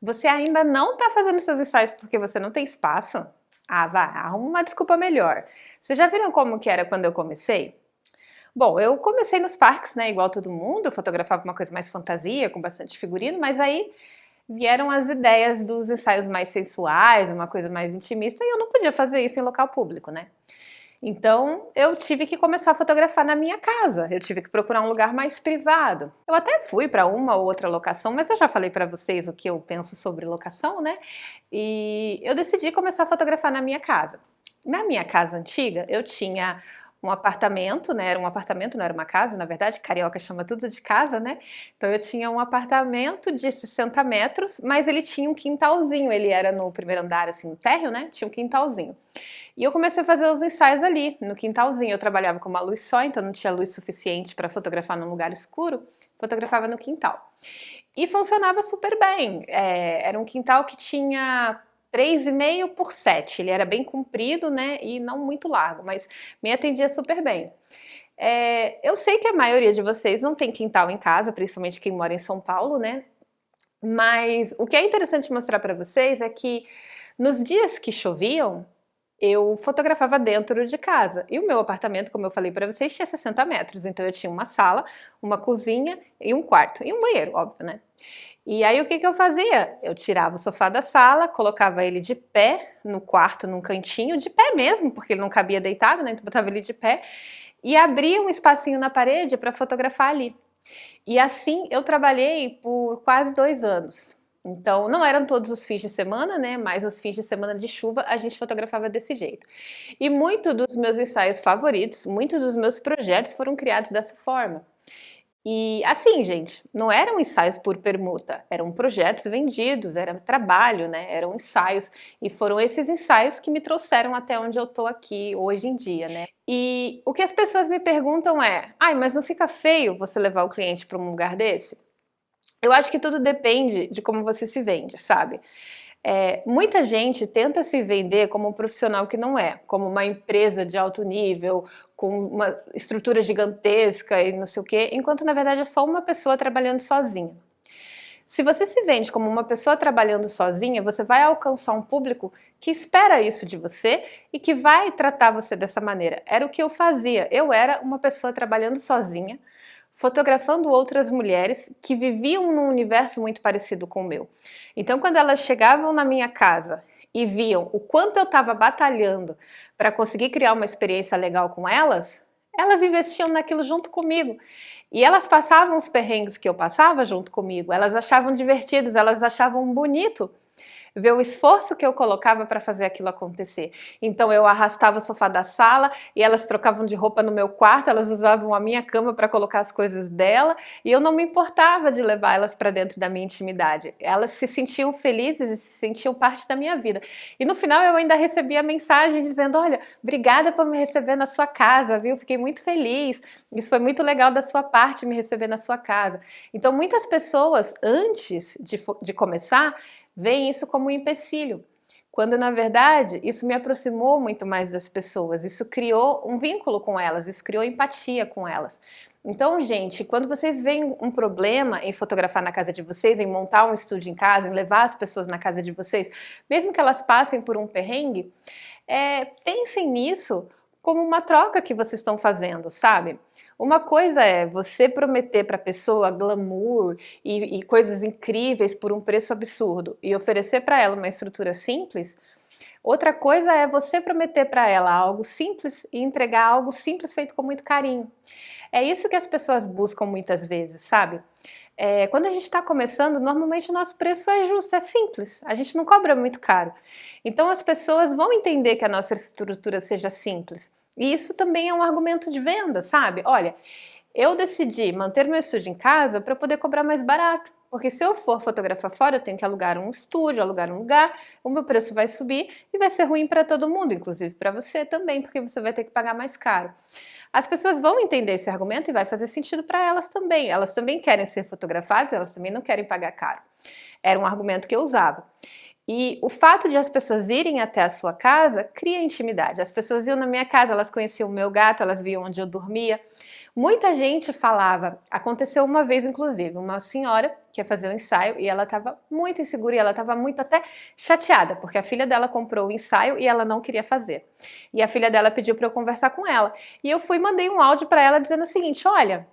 Você ainda não está fazendo seus ensaios porque você não tem espaço? Ah, vá, arruma uma desculpa melhor. Vocês já viram como que era quando eu comecei? Bom, eu comecei nos parques, né, igual todo mundo, eu fotografava uma coisa mais fantasia, com bastante figurino, mas aí vieram as ideias dos ensaios mais sensuais, uma coisa mais intimista, e eu não podia fazer isso em local público, né? Então, eu tive que começar a fotografar na minha casa. Eu tive que procurar um lugar mais privado. Eu até fui para uma ou outra locação, mas eu já falei para vocês o que eu penso sobre locação, né? E eu decidi começar a fotografar na minha casa. Na minha casa antiga, eu tinha um apartamento, né? Era um apartamento, não era uma casa, na verdade, carioca chama tudo de casa, né? Então eu tinha um apartamento de 60 metros, mas ele tinha um quintalzinho. Ele era no primeiro andar, assim, no térreo, né? Tinha um quintalzinho. E eu comecei a fazer os ensaios ali, no quintalzinho. Eu trabalhava com uma luz só, então não tinha luz suficiente para fotografar num lugar escuro. Fotografava no quintal. E funcionava super bem. Era um quintal que tinha 3,5 por 7. Ele era bem comprido, né? E não muito largo, mas me atendia super bem. Eu sei que a maioria de vocês não tem quintal em casa, principalmente quem mora em São Paulo, né? Mas o que é interessante mostrar para vocês é que nos dias que choviam, eu fotografava dentro de casa. E o meu apartamento, como eu falei para vocês, tinha 60 metros. Então eu tinha uma sala, uma cozinha e um quarto. E um banheiro, óbvio, né? E aí o que eu fazia? Eu tirava o sofá da sala, colocava ele de pé no quarto, num cantinho, de pé mesmo, porque ele não cabia deitado, né? Então botava ele de pé e abria um espacinho na parede para fotografar ali. E assim eu trabalhei por quase 2 anos. Então, não eram todos os fins de semana, né? Mas os fins de semana de chuva a gente fotografava desse jeito. E muitos dos meus ensaios favoritos, muitos dos meus projetos foram criados dessa forma. E assim, gente, não eram ensaios por permuta, eram projetos vendidos, era trabalho, né? Eram ensaios. E foram esses ensaios que me trouxeram até onde eu tô aqui hoje em dia, né? E o que as pessoas me perguntam é: ai, mas não fica feio você levar o cliente para um lugar desse? Eu acho que tudo depende de como você se vende, sabe? Muita gente tenta se vender como um profissional que não é, como uma empresa de alto nível, com uma estrutura gigantesca e não sei o quê, enquanto na verdade é só uma pessoa trabalhando sozinha. Se você se vende como uma pessoa trabalhando sozinha, você vai alcançar um público que espera isso de você e que vai tratar você dessa maneira. Era o que eu fazia. Eu era uma pessoa trabalhando sozinha, fotografando outras mulheres que viviam num universo muito parecido com o meu. Então, quando elas chegavam na minha casa e viam o quanto eu estava batalhando para conseguir criar uma experiência legal com elas, elas investiam naquilo junto comigo. E elas passavam os perrengues que eu passava junto comigo, elas achavam divertidos, elas achavam bonito ver o esforço que eu colocava para fazer aquilo acontecer. Então eu arrastava o sofá da sala e elas trocavam de roupa no meu quarto, elas usavam a minha cama para colocar as coisas dela e eu não me importava de levar elas para dentro da minha intimidade. Elas se sentiam felizes e se sentiam parte da minha vida. E no final eu ainda recebia mensagem dizendo: olha, obrigada por me receber na sua casa, viu? Fiquei muito feliz. Isso foi muito legal da sua parte, me receber na sua casa. Então muitas pessoas, antes de começar, veem isso como um empecilho, quando na verdade isso me aproximou muito mais das pessoas, isso criou um vínculo com elas, isso criou empatia com elas. Então, gente, quando vocês veem um problema em fotografar na casa de vocês, em montar um estúdio em casa, em levar as pessoas na casa de vocês, mesmo que elas passem por um perrengue, pensem nisso como uma troca que vocês estão fazendo, sabe? Uma coisa é você prometer para a pessoa glamour e coisas incríveis por um preço absurdo e oferecer para ela uma estrutura simples. Outra coisa é você prometer para ela algo simples e entregar algo simples feito com muito carinho. É isso que as pessoas buscam muitas vezes, sabe? Quando a gente está começando, normalmente o nosso preço é justo, é simples, a gente não cobra muito caro. Então as pessoas vão entender que a nossa estrutura seja simples. E isso também é um argumento de venda, sabe? Olha, eu decidi manter meu estúdio em casa para poder cobrar mais barato. Porque se eu for fotografar fora, eu tenho que alugar um estúdio, alugar um lugar, o meu preço vai subir e vai ser ruim para todo mundo, inclusive para você também, porque você vai ter que pagar mais caro. As pessoas vão entender esse argumento e vai fazer sentido para elas também. Elas também querem ser fotografadas, elas também não querem pagar caro. Era um argumento que eu usava. E o fato de as pessoas irem até a sua casa cria intimidade. As pessoas iam na minha casa, elas conheciam o meu gato, elas viam onde eu dormia. Muita gente falava, aconteceu uma vez inclusive, uma senhora que ia fazer um ensaio e ela estava muito insegura e ela estava muito até chateada, porque a filha dela comprou o ensaio e ela não queria fazer. E a filha dela pediu para eu conversar com ela. E eu fui e mandei um áudio para ela dizendo o seguinte, olha,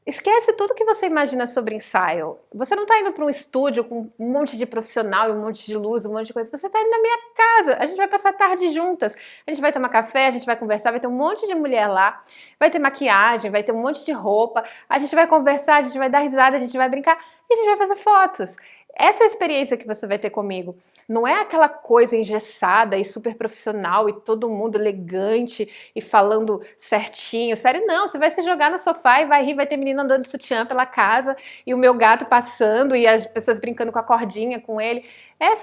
esquece tudo que você imagina sobre ensaio. Você não está indo para um estúdio com um monte de profissional, um monte de luz, um monte de coisa. Você está indo na minha casa. A gente vai passar a tarde juntas. A gente vai tomar café, a gente vai conversar, vai ter um monte de mulher lá. Vai ter maquiagem, vai ter um monte de roupa. A gente vai conversar, a gente vai dar risada, a gente vai brincar e a gente vai fazer fotos. Essa é a experiência que você vai ter comigo. Não é aquela coisa engessada e super profissional e todo mundo elegante e falando certinho. Sério, não. Você vai se jogar no sofá e vai rir, vai ter menina andando de sutiã pela casa e o meu gato passando e as pessoas brincando com a cordinha com ele.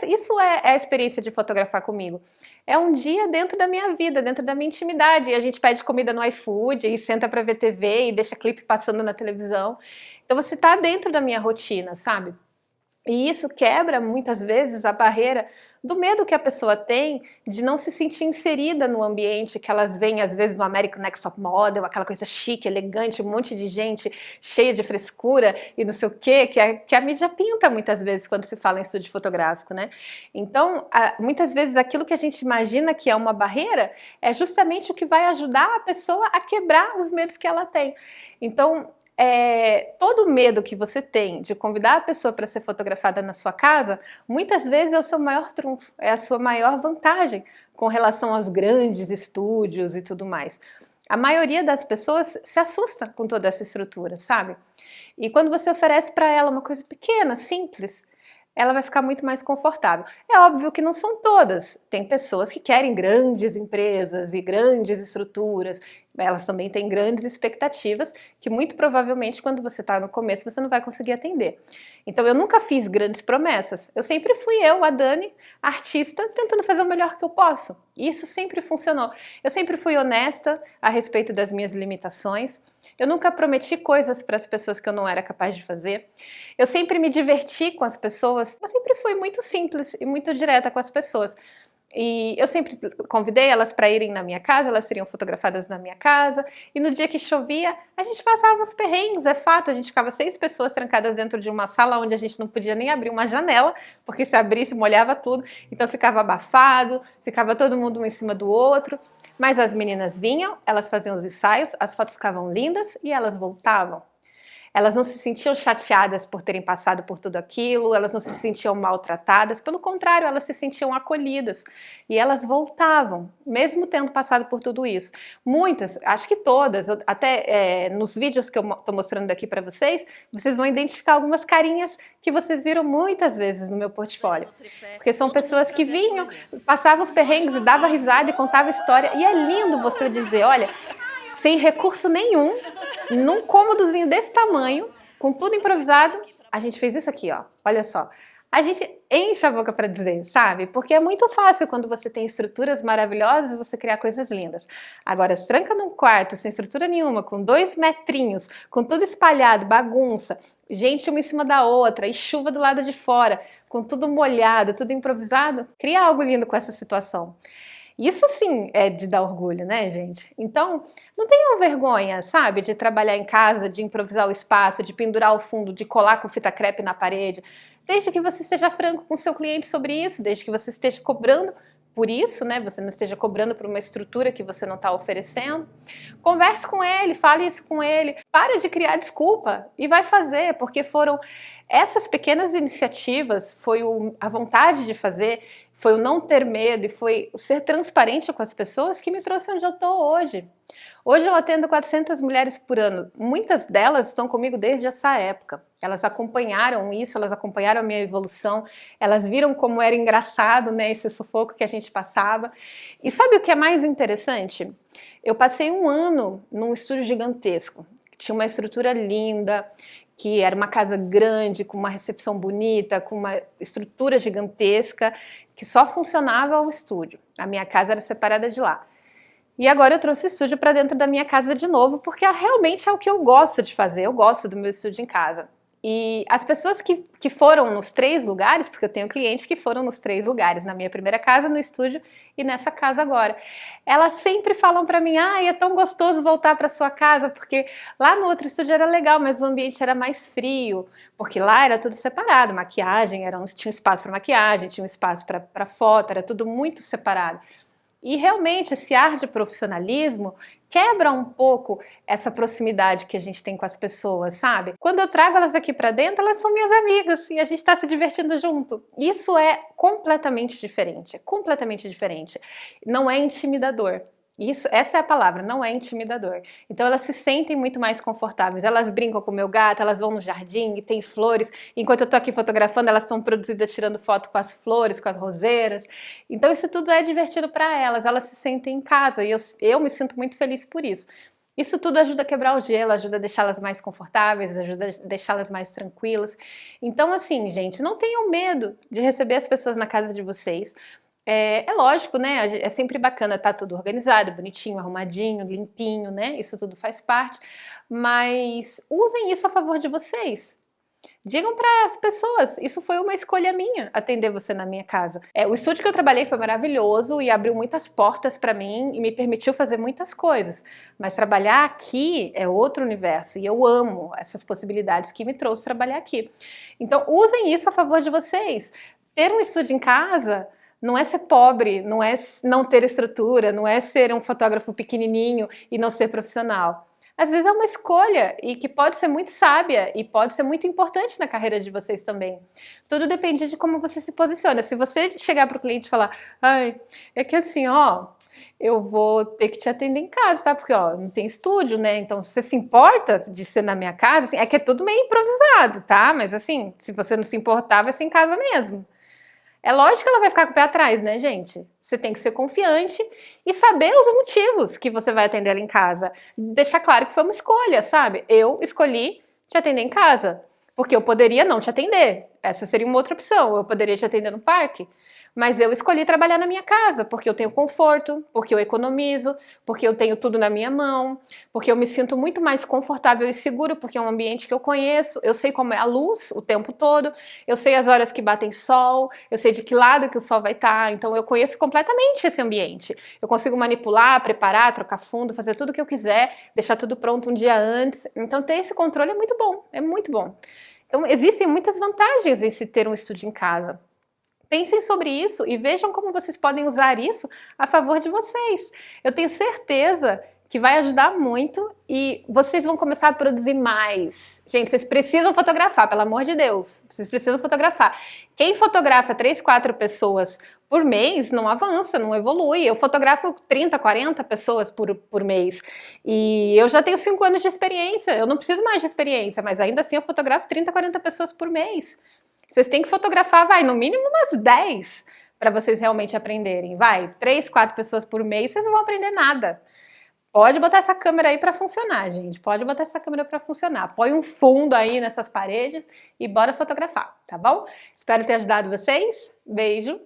Isso é a experiência de fotografar comigo. É um dia dentro da minha vida, dentro da minha intimidade. E a gente pede comida no iFood e senta pra ver TV e deixa clipe passando na televisão. Então você tá dentro da minha rotina, sabe? E isso quebra, muitas vezes, a barreira do medo que a pessoa tem de não se sentir inserida no ambiente que elas veem, às vezes, no American Next Top Model, aquela coisa chique, elegante, um monte de gente cheia de frescura e não sei o quê, que a mídia pinta muitas vezes quando se fala em estúdio fotográfico, né? Então, muitas vezes, aquilo que a gente imagina que é uma barreira é justamente o que vai ajudar a pessoa a quebrar os medos que ela tem. Então, todo medo que você tem de convidar a pessoa para ser fotografada na sua casa, muitas vezes é o seu maior trunfo, é a sua maior vantagem com relação aos grandes estúdios e tudo mais. A maioria das pessoas se assusta com toda essa estrutura, sabe? E quando você oferece para ela uma coisa pequena, simples, ela vai ficar muito mais confortável. É óbvio que não são todas. Tem pessoas que querem grandes empresas e grandes estruturas. Elas também têm grandes expectativas que muito provavelmente quando você está no começo você não vai conseguir atender. Então eu nunca fiz grandes promessas. Eu sempre fui a Dani, artista, tentando fazer o melhor que eu posso. E isso sempre funcionou. Eu sempre fui honesta a respeito das minhas limitações. Eu nunca prometi coisas para as pessoas que eu não era capaz de fazer. Eu sempre me diverti com as pessoas. Eu sempre fui muito simples e muito direta com as pessoas. E eu sempre convidei elas para irem na minha casa, elas seriam fotografadas na minha casa. E no dia que chovia, a gente passava uns perrengues, é fato. A gente ficava 6 pessoas trancadas dentro de uma sala onde a gente não podia nem abrir uma janela, porque se abrisse molhava tudo. Então ficava abafado, ficava todo mundo um em cima do outro. Mas as meninas vinham, elas faziam os ensaios, as fotos ficavam lindas e elas voltavam. Elas não se sentiam chateadas por terem passado por tudo aquilo, elas não se sentiam maltratadas, pelo contrário, elas se sentiam acolhidas e elas voltavam, mesmo tendo passado por tudo isso. Muitas, acho que todas, até nos vídeos que eu estou mostrando aqui para vocês vão identificar algumas carinhas que vocês viram muitas vezes no meu portfólio, porque são pessoas que vinham, passavam os perrengues e davam risada e contavam história, e é lindo você dizer, olha, sem recurso nenhum, num cômodozinho desse tamanho, com tudo improvisado, a gente fez isso aqui, ó, olha só. A gente enche a boca para dizer, sabe? Porque é muito fácil quando você tem estruturas maravilhosas, você criar coisas lindas. Agora, se tranca num quarto, sem estrutura nenhuma, com 2 metrinhos, com tudo espalhado, bagunça, gente uma em cima da outra, e chuva do lado de fora, com tudo molhado, tudo improvisado, cria algo lindo com essa situação. Isso sim é de dar orgulho, né, gente? Então, não tenham vergonha, sabe, de trabalhar em casa, de improvisar o espaço, de pendurar o fundo, de colar com fita crepe na parede. Desde que você seja franco com o seu cliente sobre isso, desde que você esteja cobrando por isso, né? Você não esteja cobrando por uma estrutura que você não está oferecendo. Converse com ele, fale isso com ele. Para de criar desculpa e vai fazer, porque foram essas pequenas iniciativas, foi a vontade de fazer, foi o não ter medo e foi o ser transparente com as pessoas que me trouxe onde eu estou hoje. Hoje eu atendo 400 mulheres por ano. Muitas delas estão comigo desde essa época. Elas acompanharam isso, elas acompanharam a minha evolução, elas viram como era engraçado, né, esse sufoco que a gente passava. E sabe o que é mais interessante? Eu passei um ano num estúdio gigantesco, que tinha uma estrutura linda, que era uma casa grande, com uma recepção bonita, com uma estrutura gigantesca, que só funcionava o estúdio. A minha casa era separada de lá. E agora eu trouxe o estúdio para dentro da minha casa de novo, porque realmente é o que eu gosto de fazer, eu gosto do meu estúdio em casa. E as pessoas que foram nos 3 lugares, porque eu tenho clientes que foram nos 3 lugares, na minha primeira casa, no estúdio e nessa casa agora, elas sempre falam pra mim, é tão gostoso voltar pra sua casa, porque lá no outro estúdio era legal, mas o ambiente era mais frio, porque lá era tudo separado, maquiagem, tinha um espaço pra maquiagem, tinha um espaço pra foto, era tudo muito separado. E realmente esse ar de profissionalismo quebra um pouco essa proximidade que a gente tem com as pessoas, sabe? Quando eu trago elas aqui pra dentro, elas são minhas amigas e a gente tá se divertindo junto. Isso é completamente diferente, Não é intimidador. Essa é a palavra, não é intimidador. Então elas se sentem muito mais confortáveis, elas brincam com o meu gato, elas vão no jardim e tem flores, enquanto eu tô aqui fotografando, elas estão produzidas tirando foto com as flores, com as roseiras. Então isso tudo é divertido para elas se sentem em casa e eu me sinto muito feliz por isso. Isso tudo ajuda a quebrar o gelo, ajuda a deixá-las mais confortáveis, ajuda a deixá-las mais tranquilas. Então assim, gente, não tenham medo de receber as pessoas na casa de vocês. É lógico, né? É sempre bacana estar tudo organizado, bonitinho, arrumadinho, limpinho, né? Isso tudo faz parte. Mas usem isso a favor de vocês. Digam para as pessoas, isso foi uma escolha minha, atender você na minha casa. O estúdio que eu trabalhei foi maravilhoso e abriu muitas portas para mim e me permitiu fazer muitas coisas. Mas trabalhar aqui é outro universo e eu amo essas possibilidades que me trouxe trabalhar aqui. Então usem isso a favor de vocês. Ter um estúdio em casa não é ser pobre, não é não ter estrutura, não é ser um fotógrafo pequenininho e não ser profissional. Às vezes é uma escolha e que pode ser muito sábia e pode ser muito importante na carreira de vocês também. Tudo depende de como você se posiciona. Se você chegar para o cliente e falar, é que assim, eu vou ter que te atender em casa, tá? Porque, não tem estúdio, né? Então, você se importa de ser na minha casa? Assim, é que é tudo meio improvisado, tá? Mas assim, se você não se importar, vai ser em casa mesmo. É lógico que ela vai ficar com o pé atrás, né, gente? Você tem que ser confiante e saber os motivos que você vai atender ela em casa. Deixar claro que foi uma escolha, sabe? Eu escolhi te atender em casa, porque eu poderia não te atender. Essa seria uma outra opção. Eu poderia te atender no parque. Mas eu escolhi trabalhar na minha casa, porque eu tenho conforto, porque eu economizo, porque eu tenho tudo na minha mão, porque eu me sinto muito mais confortável e seguro, porque é um ambiente que eu conheço, eu sei como é a luz o tempo todo, eu sei as horas que batem sol, eu sei de que lado que o sol vai estar, então eu conheço completamente esse ambiente. Eu consigo manipular, preparar, trocar fundo, fazer tudo o que eu quiser, deixar tudo pronto um dia antes. Então ter esse controle é muito bom, é muito bom. Então existem muitas vantagens em se ter um estúdio em casa. Pensem sobre isso e vejam como vocês podem usar isso a favor de vocês. Eu tenho certeza que vai ajudar muito e vocês vão começar a produzir mais. Gente, vocês precisam fotografar, pelo amor de Deus. Vocês precisam fotografar. Quem fotografa 3, 4 pessoas por mês não avança, não evolui. Eu fotografo 30, 40 pessoas por mês. E eu já tenho 5 anos de experiência. Eu não preciso mais de experiência, mas ainda assim eu fotografo 30, 40 pessoas por mês. Vocês têm que fotografar, no mínimo umas 10 para vocês realmente aprenderem. 3, 4 pessoas por mês, vocês não vão aprender nada. Pode botar essa câmera aí para funcionar, gente. Pode botar essa câmera para funcionar. Põe um fundo aí nessas paredes e bora fotografar, tá bom? Espero ter ajudado vocês. Beijo!